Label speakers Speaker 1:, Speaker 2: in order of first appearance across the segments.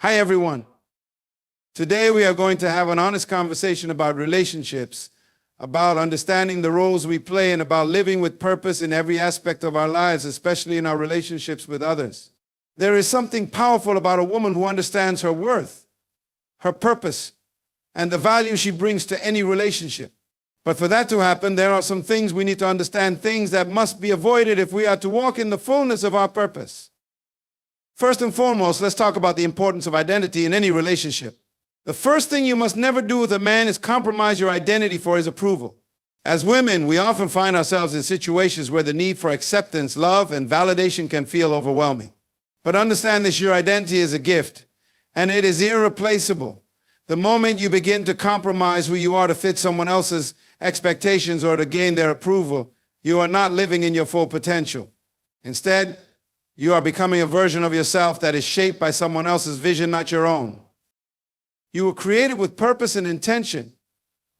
Speaker 1: Hi, everyone. Today we are going to have an honest conversation about relationships, about understanding the roles we play, and about living with purpose in every aspect of our lives, especially in our relationships with others. There is something powerful about a woman who understands her worth, her purpose, and the value she brings to any relationship. But for that to happen, there are some things we need to understand, things that must be avoided if we are to walk in the fullness of our purpose. First and foremost, let's talk about the importance of identity in any relationship. The first thing you must never do with a man is compromise your identity for his approval. As women, we often find ourselves in situations where the need for acceptance, love, and validation can feel overwhelming. But understand this, your identity is a gift, and it is irreplaceable. The moment you begin to compromise who you are to fit someone else's expectations or to gain their approval, you are not living in your full potential. Instead, you are becoming a version of yourself that is shaped by someone else's vision, not your own. You were created with purpose and intention.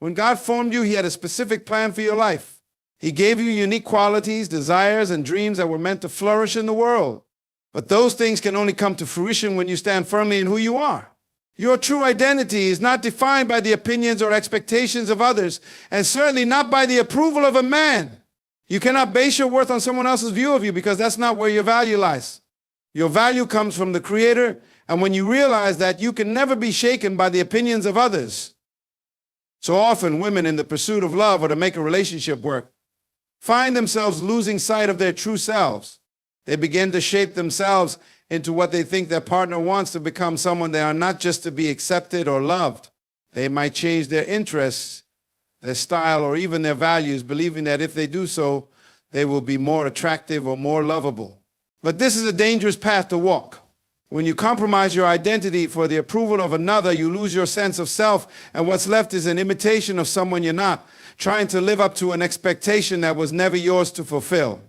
Speaker 1: When God formed you, He had a specific plan for your life. He gave you unique qualities, desires, and dreams that were meant to flourish in the world. But those things can only come to fruition when you stand firmly in who you are. Your true identity is not defined by the opinions or expectations of others, and certainly not by the approval of a man. You cannot base your worth on someone else's view of you, because that's not where your value lies. Your value comes from the Creator, and when you realize that, you can never be shaken by the opinions of others. So often, women in the pursuit of love or to make a relationship work find themselves losing sight of their true selves. They begin to shape themselves into what they think their partner wants, to become someone they are, not just to be accepted or loved. They might change their interests, their style, or even their values, believing that if they do so, they will be more attractive or more lovable. But this is a dangerous path to walk. When you compromise your identity for the approval of another, you lose your sense of self, and what's left is an imitation of someone you're not, trying to live up to an expectation that was never yours to fulfill.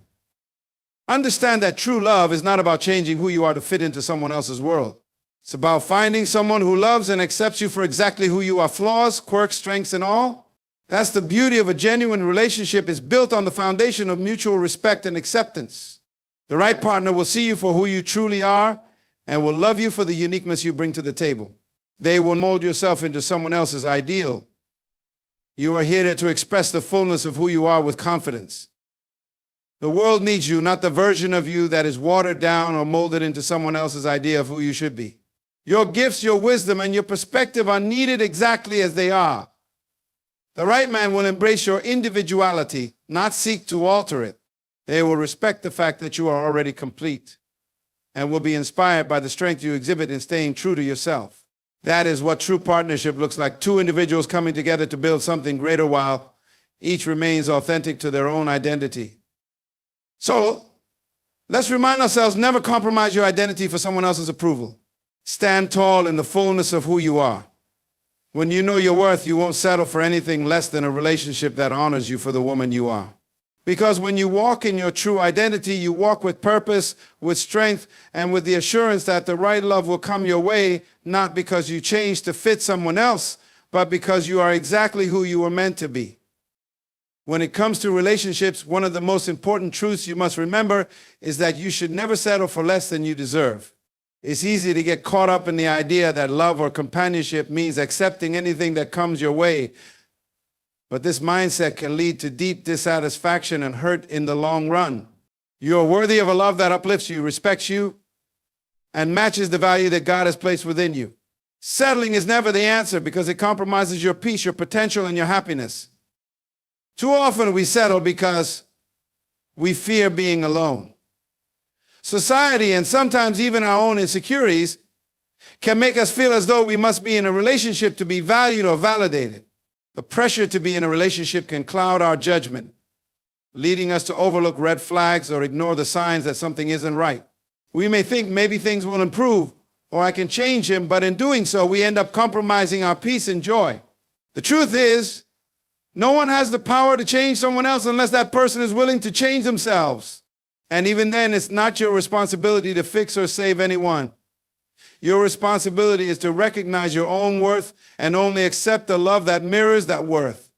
Speaker 1: Understand that true love is not about changing who you are to fit into someone else's world. It's about finding someone who loves and accepts you for exactly who you are, flaws, quirks, strengths, and all. That's the beauty of a genuine relationship. Is built on the foundation of mutual respect and acceptance. The right partner will see you for who you truly are and will love you for the uniqueness you bring to the table. They will mold yourself into someone else's ideal. You are here to express the fullness of who you are with confidence. The world needs you, not the version of you that is watered down or molded into someone else's idea of who you should be. Your gifts, your wisdom, and your perspective are needed exactly as they are. The right man will embrace your individuality, not seek to alter it. They will respect the fact that you are already complete and will be inspired by the strength you exhibit in staying true to yourself. That is what true partnership looks like: two individuals coming together to build something greater while each remains authentic to their own identity. So, let's remind ourselves, never compromise your identity for someone else's approval. Stand tall in the fullness of who you are. When you know your worth, you won't settle for anything less than a relationship that honors you for the woman you are. Because when you walk in your true identity, you walk with purpose, with strength, and with the assurance that the right love will come your way, not because you changed to fit someone else, but because you are exactly who you were meant to be. When it comes to relationships, one of the most important truths you must remember is that you should never settle for less than you deserve. It's easy to get caught up in the idea that love or companionship means accepting anything that comes your way. But this mindset can lead to deep dissatisfaction and hurt in the long run. You are worthy of a love that uplifts you, respects you, and matches the value that God has placed within you. Settling is never the answer, because it compromises your peace, your potential, and your happiness. Too often we settle because we fear being alone. Society, and sometimes even our own insecurities, can make us feel as though we must be in a relationship to be valued or validated. The pressure to be in a relationship can cloud our judgment, leading us to overlook red flags or ignore the signs that something isn't right. We may think maybe things will improve or I can change him, but in doing so, we end up compromising our peace and joy. The truth is, no one has the power to change someone else unless that person is willing to change themselves. And even then, it's not your responsibility to fix or save anyone. Your responsibility is to recognize your own worth and only accept the love that mirrors that worth.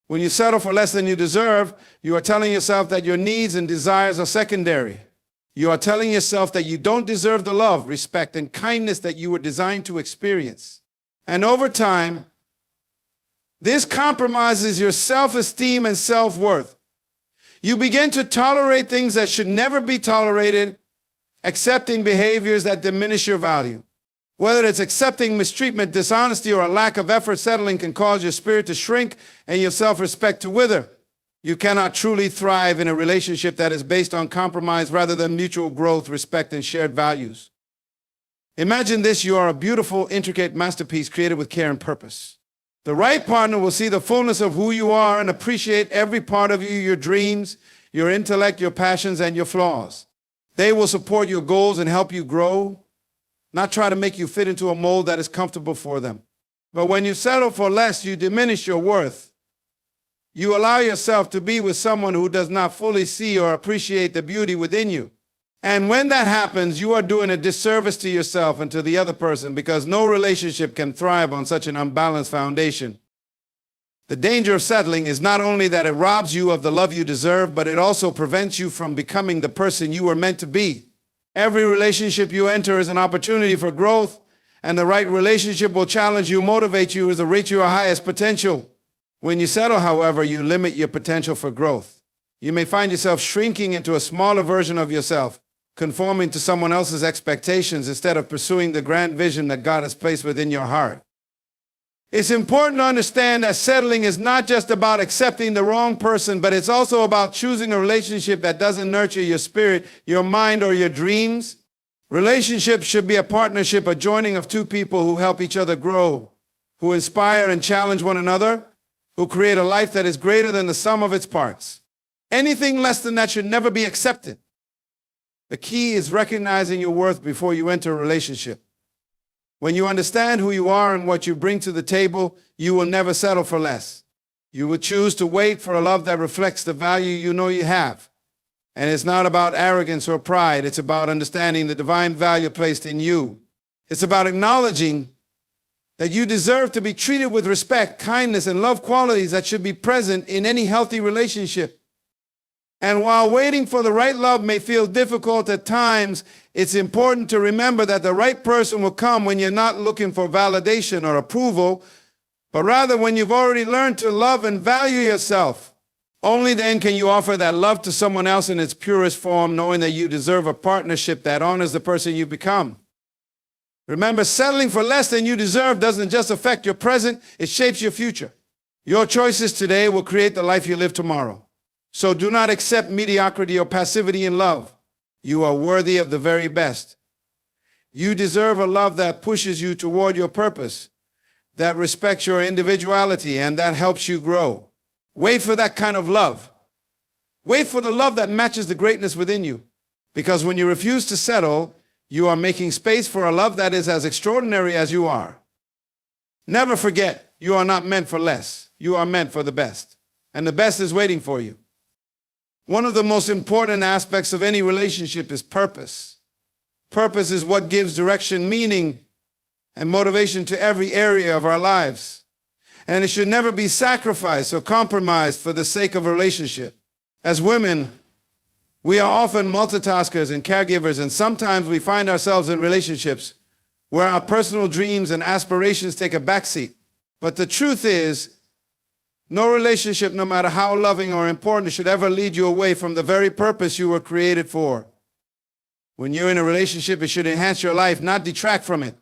Speaker 1: When you settle for less than you deserve, you are telling yourself that your needs and desires are secondary. You are telling yourself that you don't deserve the love, respect, and kindness that you were designed to experience. And over time, this compromises your self-esteem and self-worth. You begin to tolerate things that should never be tolerated, accepting behaviors that diminish your value. Whether it's accepting mistreatment, dishonesty, or a lack of effort, settling can cause your spirit to shrink and your self-respect to wither. You cannot truly thrive in a relationship that is based on compromise rather than mutual growth, respect, and shared values. Imagine this: you are a beautiful, intricate masterpiece created with care and purpose. The right partner will see the fullness of who you are and appreciate every part of you, your dreams, your intellect, your passions, and your flaws. They will support your goals and help you grow, not try to make you fit into a mold that is comfortable for them. But when you settle for less, you diminish your worth. You allow yourself to be with someone who does not fully see or appreciate the beauty within you. And when that happens, you are doing a disservice to yourself and to the other person, because no relationship can thrive on such an unbalanced foundation. The danger of settling is not only that it robs you of the love you deserve, but it also prevents you from becoming the person you were meant to be. Every relationship you enter is an opportunity for growth, and the right relationship will challenge you, motivate you, to reach your highest potential. When you settle, however, you limit your potential for growth. You may find yourself shrinking into a smaller version of yourself, conforming to someone else's expectations instead of pursuing the grand vision that God has placed within your heart. It's important to understand that settling is not just about accepting the wrong person, but it's also about choosing a relationship that doesn't nurture your spirit, your mind, or your dreams. Relationships should be a partnership, a joining of two people who help each other grow, who inspire and challenge one another, who create a life that is greater than the sum of its parts. Anything less than that should never be accepted. The key is recognizing your worth before you enter a relationship. When you understand who you are and what you bring to the table, you will never settle for less. You will choose to wait for a love that reflects the value you know you have. And it's not about arrogance or pride. It's about understanding the divine value placed in you. It's about acknowledging that you deserve to be treated with respect, kindness, and love, qualities that should be present in any healthy relationship. And while waiting for the right love may feel difficult at times, it's important to remember that the right person will come when you're not looking for validation or approval, but rather when you've already learned to love and value yourself. Only then can you offer that love to someone else in its purest form, knowing that you deserve a partnership that honors the person you become. Remember, settling for less than you deserve doesn't just affect your present, it shapes your future. Your choices today will create the life you live tomorrow. So do not accept mediocrity or passivity in love. You are worthy of the very best. You deserve a love that pushes you toward your purpose, that respects your individuality, and that helps you grow. Wait for that kind of love. Wait for the love that matches the greatness within you. Because when you refuse to settle, you are making space for a love that is as extraordinary as you are. Never forget, you are not meant for less. You are meant for the best. And the best is waiting for you. One of the most important aspects of any relationship is purpose. Purpose is what gives direction, meaning, and motivation to every area of our lives. And it should never be sacrificed or compromised for the sake of a relationship. As women, we are often multitaskers and caregivers, and sometimes we find ourselves in relationships where our personal dreams and aspirations take a backseat. But the truth is, no relationship, no matter how loving or important, should ever lead you away from the very purpose you were created for. When you're in a relationship, it should enhance your life, not detract from it.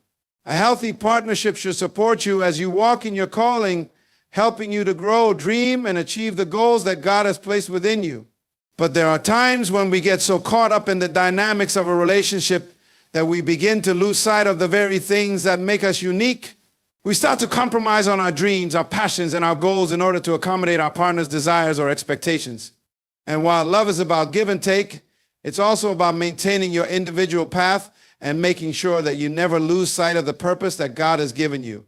Speaker 1: A healthy partnership should support you as you walk in your calling, helping you to grow, dream, and achieve the goals that God has placed within you. But there are times when we get so caught up in the dynamics of a relationship that we begin to lose sight of the very things that make us unique. We start to compromise on our dreams, our passions, and our goals in order to accommodate our partner's desires or expectations. And while love is about give and take, it's also about maintaining your individual path and making sure that you never lose sight of the purpose that God has given you.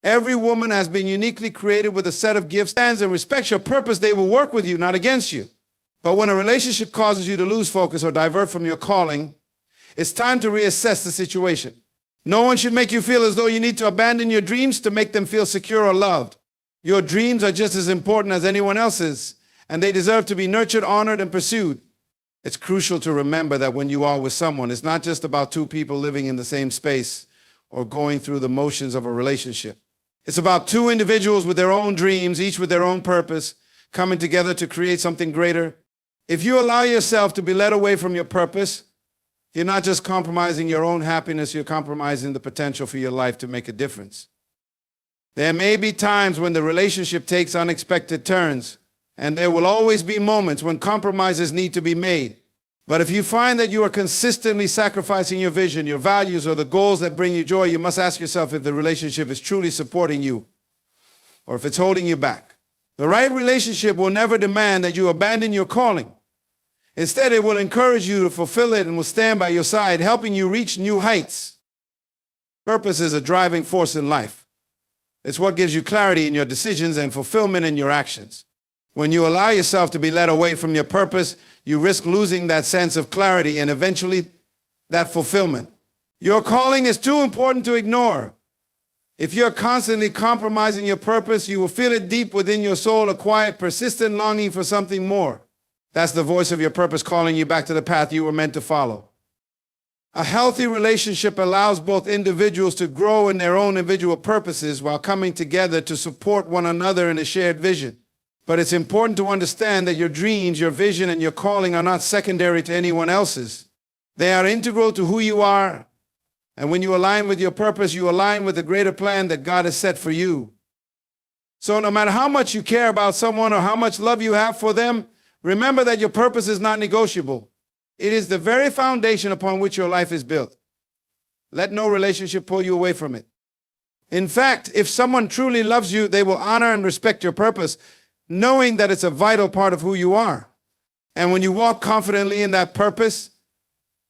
Speaker 1: Every woman has been uniquely created with a set of gifts and respects your purpose. They will work with you, not against you. But when a relationship causes you to lose focus or divert from your calling, it's time to reassess the situation. No one should make you feel as though you need to abandon your dreams to make them feel secure or loved. Your dreams are just as important as anyone else's, and they deserve to be nurtured, honored, and pursued. It's crucial to remember that when you are with someone, it's not just about two people living in the same space or going through the motions of a relationship. It's about two individuals with their own dreams, each with their own purpose, coming together to create something greater. If you allow yourself to be led away from your purpose, you're not just compromising your own happiness, you're compromising the potential for your life to make a difference. There may be times when the relationship takes unexpected turns, and there will always be moments when compromises need to be made. But if you find that you are consistently sacrificing your vision, your values, or the goals that bring you joy, you must ask yourself if the relationship is truly supporting you or if it's holding you back. The right relationship will never demand that you abandon your calling. Instead, it will encourage you to fulfill it and will stand by your side, helping you reach new heights. Purpose is a driving force in life. It's what gives you clarity in your decisions and fulfillment in your actions. When you allow yourself to be led away from your purpose, you risk losing that sense of clarity and eventually that fulfillment. Your calling is too important to ignore. If you're constantly compromising your purpose, you will feel it deep within your soul, a quiet, persistent longing for something more. That's the voice of your purpose calling you back to the path you were meant to follow. A healthy relationship allows both individuals to grow in their own individual purposes while coming together to support one another in a shared vision. But it's important to understand that your dreams, your vision, and your calling are not secondary to anyone else's. They are integral to who you are. And when you align with your purpose, you align with the greater plan that God has set for you. So no matter how much you care about someone or how much love you have for them, remember that your purpose is not negotiable. It is the very foundation upon which your life is built. Let no relationship pull you away from it. In fact, if someone truly loves you, they will honor and respect your purpose, knowing that it's a vital part of who you are. And when you walk confidently in that purpose,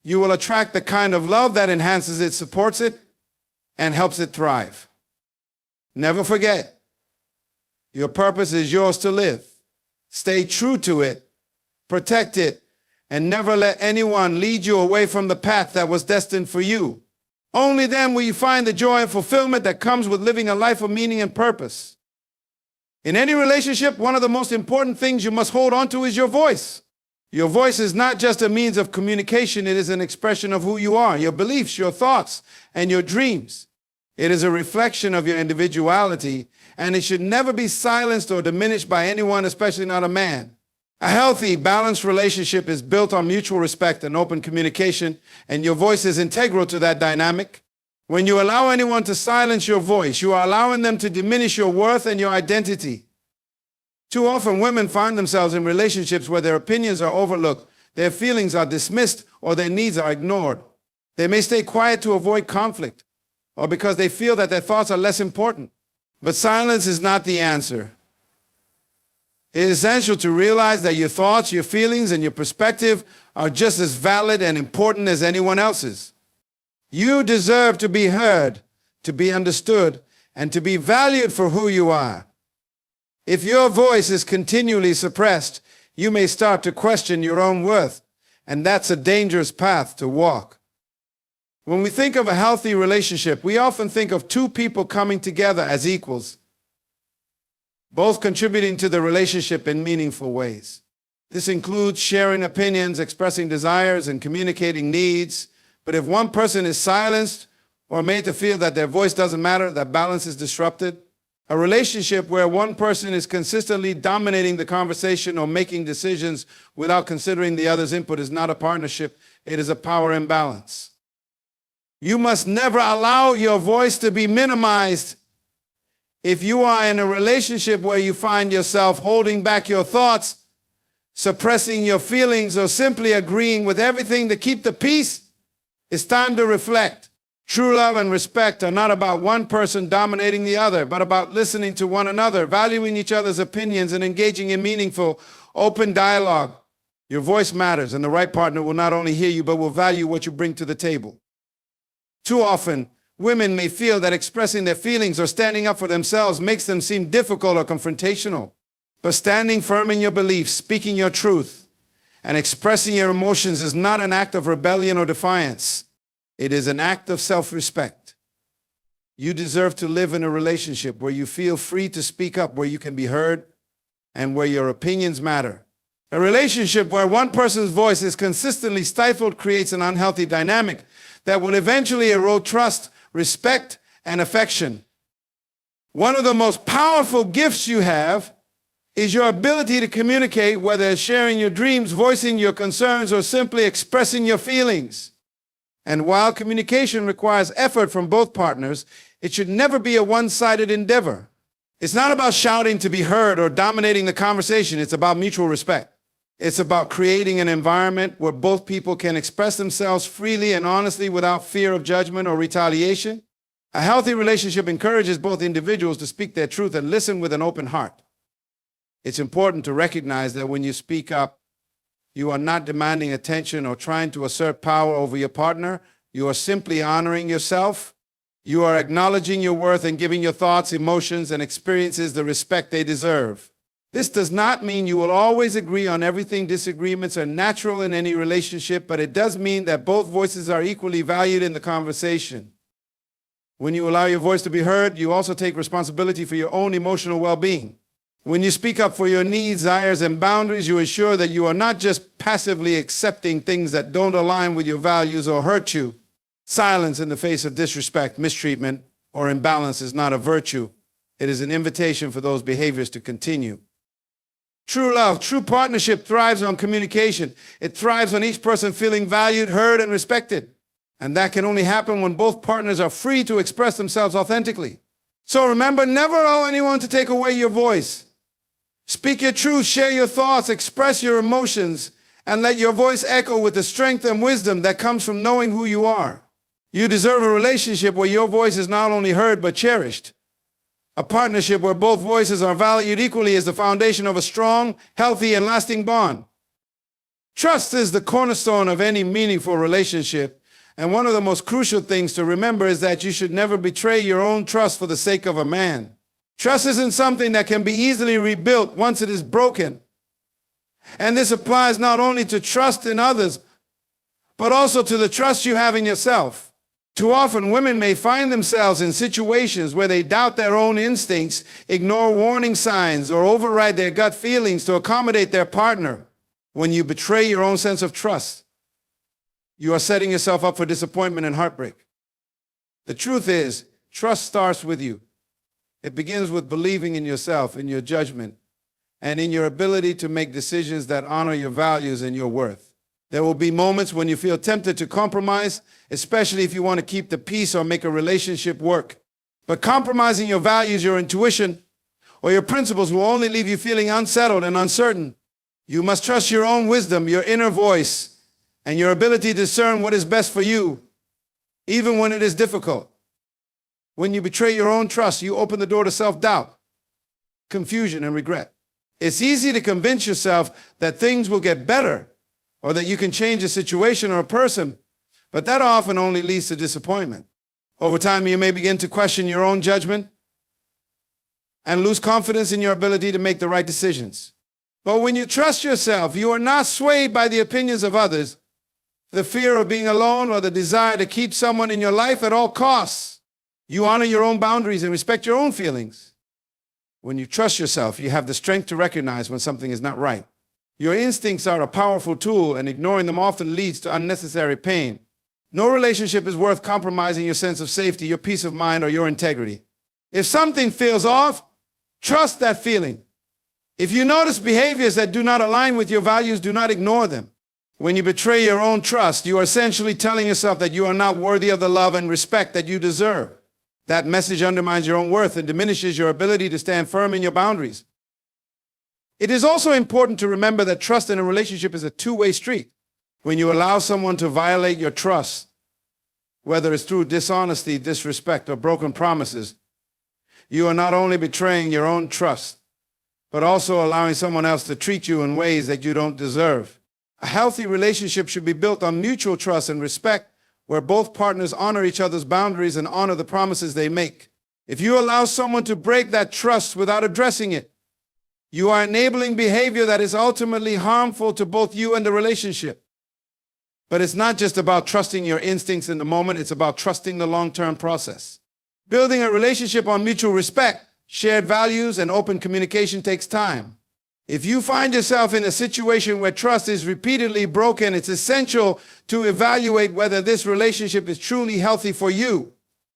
Speaker 1: you will attract the kind of love that enhances it, supports it, and helps it thrive. Never forget, your purpose is yours to live. Stay true to it, protect it, and never let anyone lead you away from the path that was destined for you. Only then will you find the joy and fulfillment that comes with living a life of meaning and purpose. In any relationship, one of the most important things you must hold on to is your voice. Your voice is not just a means of communication, it is an expression of who you are, your beliefs, your thoughts, and your dreams. It is a reflection of your individuality, and it should never be silenced or diminished by anyone, especially not a man. A healthy, balanced relationship is built on mutual respect and open communication, and your voice is integral to that dynamic. When you allow anyone to silence your voice, you are allowing them to diminish your worth and your identity. Too often, women find themselves in relationships where their opinions are overlooked, their feelings are dismissed, or their needs are ignored. They may stay quiet to avoid conflict, or because they feel that their thoughts are less important. But silence is not the answer. It is essential to realize that your thoughts, your feelings, and your perspective are just as valid and important as anyone else's. You deserve to be heard, to be understood, and to be valued for who you are. If your voice is continually suppressed, you may start to question your own worth, and that's a dangerous path to walk. When we think of a healthy relationship, we often think of two people coming together as equals, both contributing to the relationship in meaningful ways. This includes sharing opinions, expressing desires, and communicating needs. But if one person is silenced or made to feel that their voice doesn't matter, that balance is disrupted. A relationship where one person is consistently dominating the conversation or making decisions without considering the other's input is not a partnership, it is a power imbalance. You must never allow your voice to be minimized. If you are in a relationship where you find yourself holding back your thoughts, suppressing your feelings, or simply agreeing with everything to keep the peace, it's time to reflect. True love and respect are not about one person dominating the other, but about listening to one another, valuing each other's opinions, and engaging in meaningful, open dialogue. Your voice matters, and the right partner will not only hear you, but will value what you bring to the table. Too often, women may feel that expressing their feelings or standing up for themselves makes them seem difficult or confrontational. But standing firm in your beliefs, speaking your truth, and expressing your emotions is not an act of rebellion or defiance. It is an act of self-respect. You deserve to live in a relationship where you feel free to speak up, where you can be heard, and where your opinions matter. A relationship where one person's voice is consistently stifled creates an unhealthy dynamic that will eventually erode trust, respect, and affection. One of the most powerful gifts you have is your ability to communicate, whether it's sharing your dreams, voicing your concerns, or simply expressing your feelings. And while communication requires effort from both partners, it should never be a one-sided endeavor. It's not about shouting to be heard or dominating the conversation. It's about mutual respect. It's about creating an environment where both people can express themselves freely and honestly without fear of judgment or retaliation. A healthy relationship encourages both individuals to speak their truth and listen with an open heart. It's important to recognize that when you speak up, you are not demanding attention or trying to assert power over your partner. You are simply honoring yourself. You are acknowledging your worth and giving your thoughts, emotions, and experiences the respect they deserve. This does not mean you will always agree on everything. Disagreements are natural in any relationship, but it does mean that both voices are equally valued in the conversation. When you allow your voice to be heard, you also take responsibility for your own emotional well-being. When you speak up for your needs, desires, and boundaries, you ensure that you are not just passively accepting things that don't align with your values or hurt you. Silence in the face of disrespect, mistreatment, or imbalance is not a virtue. It is an invitation for those behaviors to continue. True love, true partnership thrives on communication. It thrives on each person feeling valued, heard, and respected. And that can only happen when both partners are free to express themselves authentically. So remember, never allow anyone to take away your voice. Speak your truth, share your thoughts, express your emotions, and let your voice echo with the strength and wisdom that comes from knowing who you are. You deserve a relationship where your voice is not only heard but cherished. A partnership where both voices are valued equally is the foundation of a strong, healthy, and lasting bond. Trust is the cornerstone of any meaningful relationship, and one of the most crucial things to remember is that you should never betray your own trust for the sake of a man. Trust isn't something that can be easily rebuilt once it is broken. And this applies not only to trust in others, but also to the trust you have in yourself. Too often, women may find themselves in situations where they doubt their own instincts, ignore warning signs, or override their gut feelings to accommodate their partner. When you betray your own sense of trust, you are setting yourself up for disappointment and heartbreak. The truth is, trust starts with you. It begins with believing in yourself, in your judgment, and in your ability to make decisions that honor your values and your worth. There will be moments when you feel tempted to compromise, especially if you want to keep the peace or make a relationship work. But compromising your values, your intuition, or your principles will only leave you feeling unsettled and uncertain. You must trust your own wisdom, your inner voice, and your ability to discern what is best for you, even when it is difficult. When you betray your own trust, you open the door to self-doubt, confusion, and regret. It's easy to convince yourself that things will get better or that you can change a situation or a person, but that often only leads to disappointment. Over time, you may begin to question your own judgment and lose confidence in your ability to make the right decisions. But when you trust yourself, you are not swayed by the opinions of others, the fear of being alone, or the desire to keep someone in your life at all costs. You honor your own boundaries and respect your own feelings. When you trust yourself, you have the strength to recognize when something is not right. Your instincts are a powerful tool, and ignoring them often leads to unnecessary pain. No relationship is worth compromising your sense of safety, your peace of mind, or your integrity. If something feels off, trust that feeling. If you notice behaviors that do not align with your values, do not ignore them. When you betray your own trust, you are essentially telling yourself that you are not worthy of the love and respect that you deserve. That message undermines your own worth and diminishes your ability to stand firm in your boundaries. It is also important to remember that trust in a relationship is a two-way street. When you allow someone to violate your trust, whether it's through dishonesty, disrespect, or broken promises, you are not only betraying your own trust, but also allowing someone else to treat you in ways that you don't deserve. A healthy relationship should be built on mutual trust and respect, where both partners honor each other's boundaries and honor the promises they make. If you allow someone to break that trust without addressing it, you are enabling behavior that is ultimately harmful to both you and the relationship. But it's not just about trusting your instincts in the moment, it's about trusting the long-term process. Building a relationship on mutual respect, shared values, and open communication takes time. If you find yourself in a situation where trust is repeatedly broken, it's essential to evaluate whether this relationship is truly healthy for you.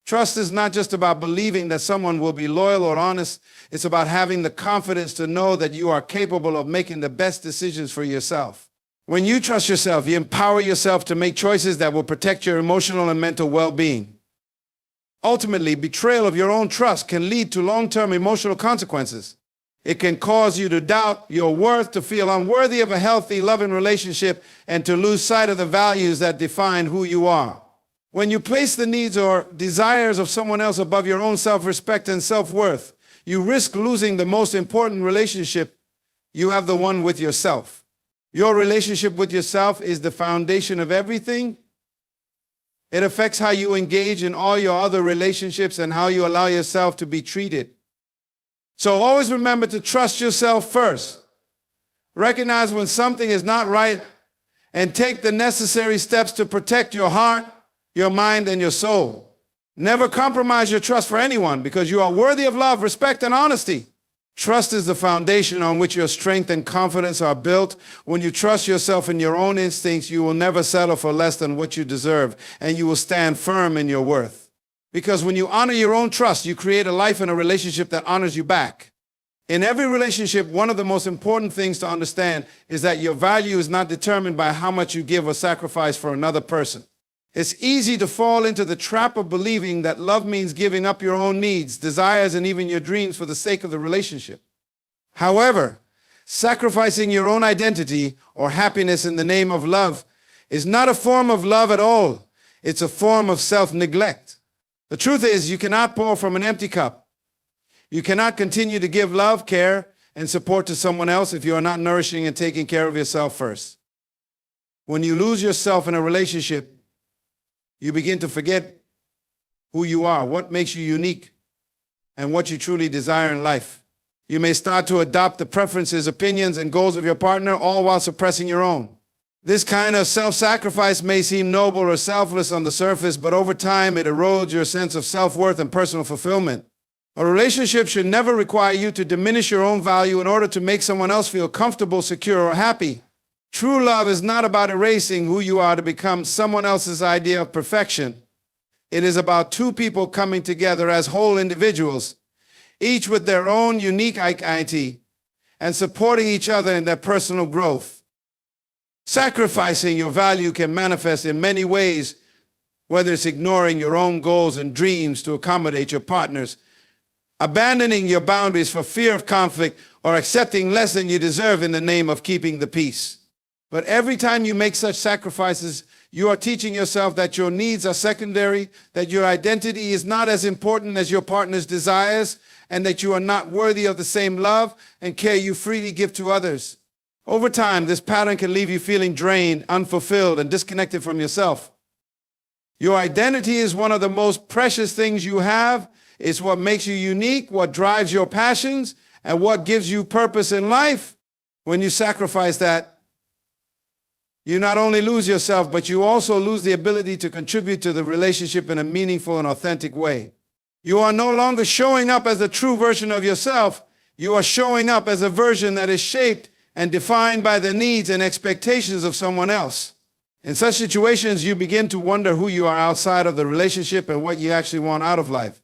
Speaker 1: Trust is not just about believing that someone will be loyal or honest. It's about having the confidence to know that you are capable of making the best decisions for yourself. When you trust yourself, you empower yourself to make choices that will protect your emotional and mental well-being. Ultimately, betrayal of your own trust can lead to long-term emotional consequences. It can cause you to doubt your worth, to feel unworthy of a healthy, loving relationship, and to lose sight of the values that define who you are. When you place the needs or desires of someone else above your own self-respect and self-worth, you risk losing the most important relationship you have, the one with yourself. Your relationship with yourself is the foundation of everything. It affects how you engage in all your other relationships and how you allow yourself to be treated. So always remember to trust yourself first. Recognize when something is not right and take the necessary steps to protect your heart, your mind, and your soul. Never compromise your trust for anyone because you are worthy of love, respect, and honesty. Trust is the foundation on which your strength and confidence are built. When you trust yourself and your own instincts, you will never settle for less than what you deserve, and you will stand firm in your worth. Because when you honor your own trust, you create a life and a relationship that honors you back. In every relationship, one of the most important things to understand is that your value is not determined by how much you give or sacrifice for another person. It's easy to fall into the trap of believing that love means giving up your own needs, desires, and even your dreams for the sake of the relationship. However, sacrificing your own identity or happiness in the name of love is not a form of love at all. It's a form of self-neglect. The truth is, you cannot pour from an empty cup. You cannot continue to give love, care, and support to someone else if you are not nourishing and taking care of yourself first. When you lose yourself in a relationship, you begin to forget who you are, what makes you unique, and what you truly desire in life. You may start to adopt the preferences, opinions, and goals of your partner, all while suppressing your own. This kind of self-sacrifice may seem noble or selfless on the surface, but over time it erodes your sense of self-worth and personal fulfillment. A relationship should never require you to diminish your own value in order to make someone else feel comfortable, secure, or happy. True love is not about erasing who you are to become someone else's idea of perfection. It is about two people coming together as whole individuals, each with their own unique identity, and supporting each other in their personal growth. Sacrificing your value can manifest in many ways, whether it's ignoring your own goals and dreams to accommodate your partner's, abandoning your boundaries for fear of conflict, or accepting less than you deserve in the name of keeping the peace. But every time you make such sacrifices, you are teaching yourself that your needs are secondary, that your identity is not as important as your partner's desires, and that you are not worthy of the same love and care you freely give to others. Over time, this pattern can leave you feeling drained, unfulfilled, and disconnected from yourself. Your identity is one of the most precious things you have. It's what makes you unique, what drives your passions, and what gives you purpose in life. When you sacrifice that, you not only lose yourself, but you also lose the ability to contribute to the relationship in a meaningful and authentic way. You are no longer showing up as the true version of yourself. You are showing up as a version that is shaped and defined by the needs and expectations of someone else. In such situations, you begin to wonder who you are outside of the relationship and what you actually want out of life,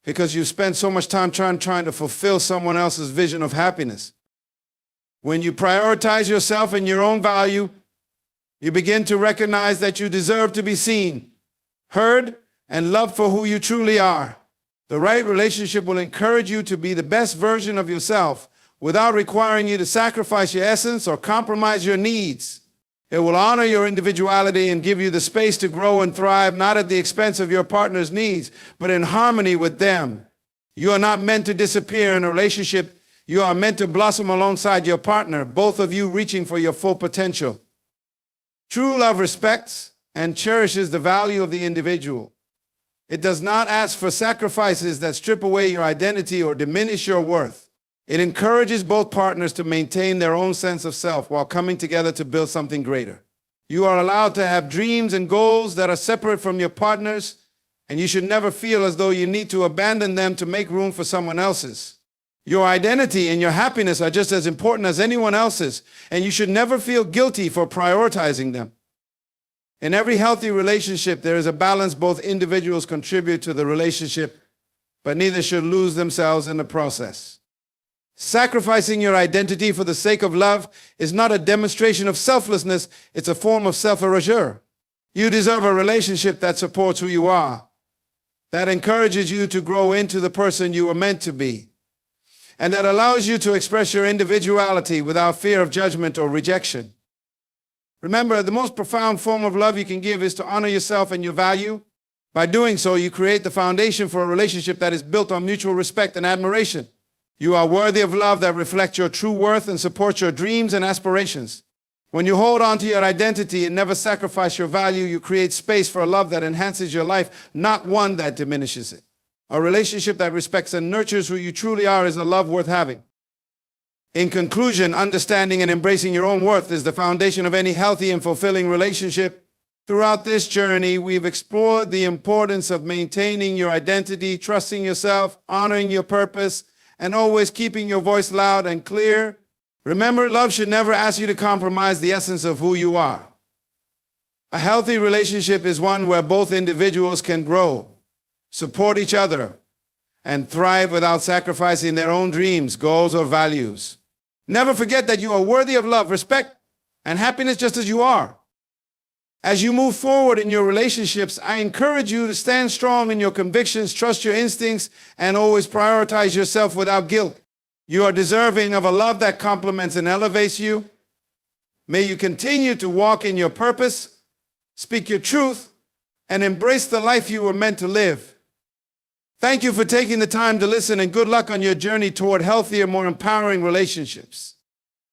Speaker 1: because you spend so much time trying to fulfill someone else's vision of happiness. When you prioritize yourself and your own value, you begin to recognize that you deserve to be seen, heard, and loved for who you truly are. The right relationship will encourage you to be the best version of yourself without requiring you to sacrifice your essence or compromise your needs. It will honor your individuality and give you the space to grow and thrive, not at the expense of your partner's needs, but in harmony with them. You are not meant to disappear in a relationship. You are meant to blossom alongside your partner, both of you reaching for your full potential. True love respects and cherishes the value of the individual. It does not ask for sacrifices that strip away your identity or diminish your worth. It encourages both partners to maintain their own sense of self while coming together to build something greater. You are allowed to have dreams and goals that are separate from your partner's, and you should never feel as though you need to abandon them to make room for someone else's. Your identity and your happiness are just as important as anyone else's, and you should never feel guilty for prioritizing them. In every healthy relationship, there is a balance. Both individuals contribute to the relationship, but neither should lose themselves in the process. Sacrificing your identity for the sake of love is not a demonstration of selflessness, it's a form of self-erasure. You deserve a relationship that supports who you are, that encourages you to grow into the person you were meant to be, and that allows you to express your individuality without fear of judgment or rejection. Remember, the most profound form of love you can give is to honor yourself and your value. By doing so, you create the foundation for a relationship that is built on mutual respect and admiration. You are worthy of love that reflects your true worth and supports your dreams and aspirations. When you hold on to your identity and never sacrifice your value, you create space for a love that enhances your life, not one that diminishes it. A relationship that respects and nurtures who you truly are is a love worth having. In conclusion, understanding and embracing your own worth is the foundation of any healthy and fulfilling relationship. Throughout this journey, we've explored the importance of maintaining your identity, trusting yourself, honoring your purpose, and always keeping your voice loud and clear. Remember, love should never ask you to compromise the essence of who you are. A healthy relationship is one where both individuals can grow, support each other, and thrive without sacrificing their own dreams, goals, or values. Never forget that you are worthy of love, respect, and happiness just as you are. As you move forward in your relationships, I encourage you to stand strong in your convictions, trust your instincts, and always prioritize yourself without guilt. You are deserving of a love that complements and elevates you. May you continue to walk in your purpose, speak your truth, and embrace the life you were meant to live. Thank you for taking the time to listen, and good luck on your journey toward healthier, more empowering relationships.